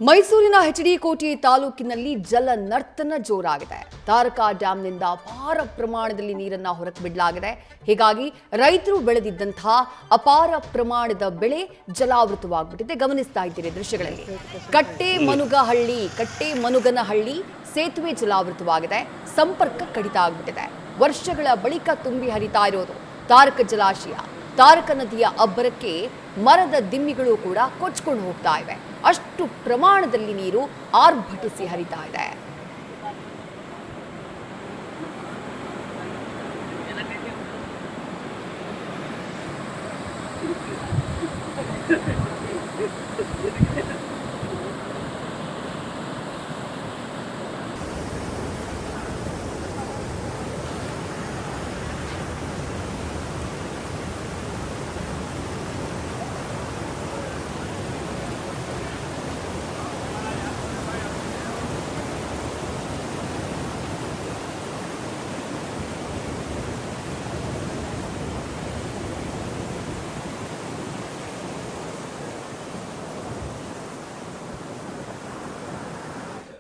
ಮೈಸೂರಿನ ಎಚ್ಡಿ ಕೋಟೆ ತಾಲೂಕಿನಲ್ಲಿ ಜಲ ನರ್ತನ ಜೋರಾಗಿದೆ. ತಾರಕ ಡ್ಯಾಂನಿಂದ ಅಪಾರ ಪ್ರಮಾಣದಲ್ಲಿ ನೀರನ್ನು ಹೊರಕ್ಕೆ ಬಿಡಲಾಗಿದೆ. ಹೀಗಾಗಿ ರೈತರು ಬೆಳೆದಿದ್ದಂತಹ ಅಪಾರ ಪ್ರಮಾಣದ ಬೆಳೆ ಜಲಾವೃತವಾಗ್ಬಿಟ್ಟಿದೆ. ಗಮನಿಸ್ತಾ ಇದ್ದೀರಿ ದೃಶ್ಯಗಳಲ್ಲಿ. ಕಟ್ಟೆಮನುಗನಹಳ್ಳಿ ಸೇತುವೆ ಜಲಾವೃತವಾಗಿದೆ. ಸಂಪರ್ಕ ಕಡಿತ ಆಗ್ಬಿಟ್ಟಿದೆ. ವರ್ಷಗಳ ಬಳಿಕ ತುಂಬಿ ಹರಿತಾ ಇರೋದು ತಾರಕ ಜಲಾಶಯ. ತಾರಕ ನದಿಯ ಅಬ್ಬರಕ್ಕೆ ಮರದ ದಿಮ್ಮಿಗಳು ಕೂಡ ಕೊಚ್ಕೊಂಡು ಹೋಗ್ತಾ ಇವೆ. ಅಷ್ಟು ಪ್ರಮಾಣದಲ್ಲಿ ನೀರು ಆರ್ಭಟಿಸಿ ಹರಿತಾ ಇದೆ.